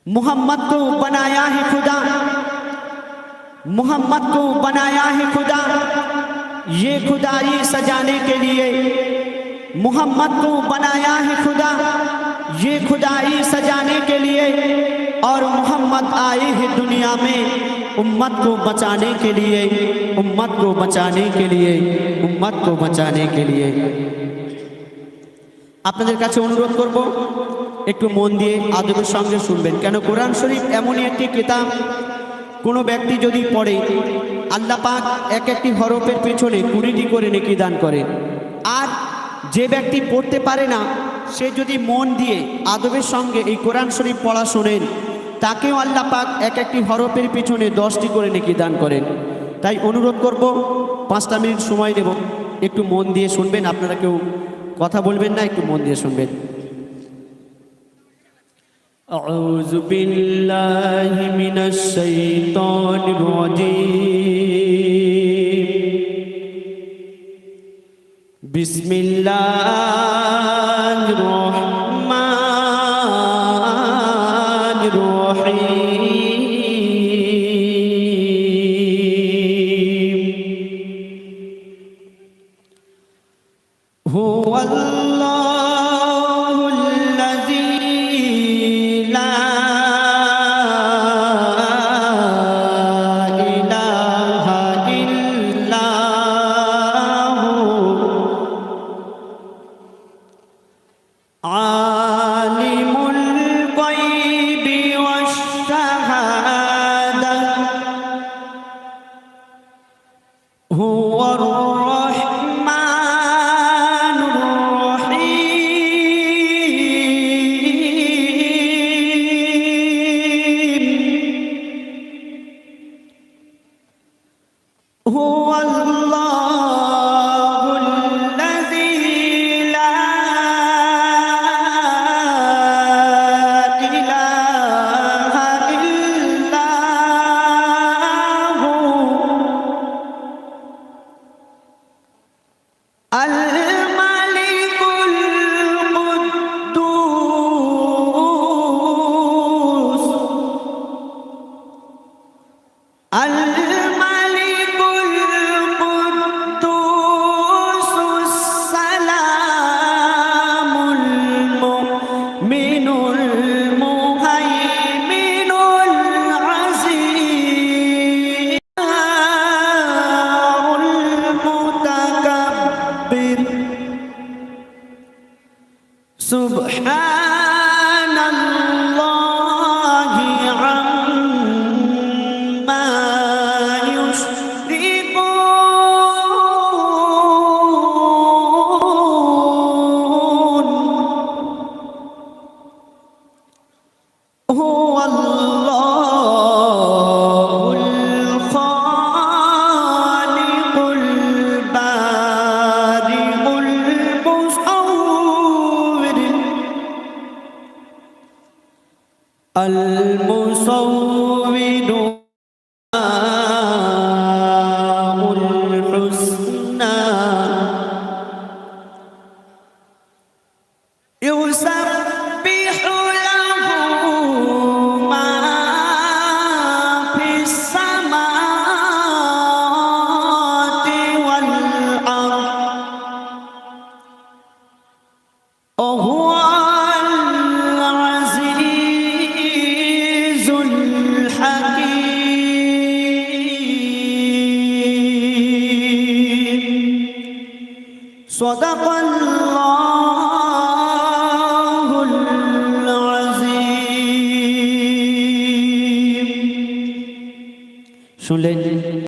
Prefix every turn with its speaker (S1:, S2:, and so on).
S1: मोहम्मद को बनाया है खुदा, मोहम्मद को बनाया है खुदा ये खुदाई सजाने के लिए। मोहम्मद को बनाया है खुदा ये खुदाई सजाने के लिए, और मोहम्मद आए हैं दुनिया में उम्मत को बचाने के लिए, उम्मत को बचाने के लिए, उम्मत को बचाने के लिए। আপনাদের কাছে অনুরোধ করব একটু মন দিয়ে আদবের সঙ্গে শুনবেন, কেন কোরআন শরীফ এমনই একটি কিতাব কোনো ব্যক্তি যদি পড়ে আল্লাহ পাক এক একটি হরফের পেছনে 20টি করে নেকি দান করেন। আর যে ব্যক্তি পড়তে পারে না সে যদি মন দিয়ে আদবের সঙ্গে এই কোরআন শরীফ পড়া শোনেন তাকেও আল্লাহ পাক এক একটি হরফের পেছনে 10টি করে নেকি দান করেন। তাই অনুরোধ করব 5টা মিনিট সময় দেব, একটু মন দিয়ে শুনবেন। আপনারা কেউ কথা বলবেন না, একটু মন দিয়ে শুনবেন। আউযু বিল্লাহি মিনাশ শাইতানির রাজীম। বিসমিল্লাহির রহমানির রহিম। হুয়াল্লাহুল্লাযী লা ইলাহা ইল্লা হু আলিমুল গায়বি wash শাহাদাহ হুয়ার هو الله الذي لا إله إلا هو الملك القدوس Subhanallah amma yushrikun. Huwa Allahul Khaliqul Bari'ul Musawwir al-musawwiru al-husna yusabbihu lahu ma fis samawati wal ardh. Sadaqallahul azim. শুনলেন?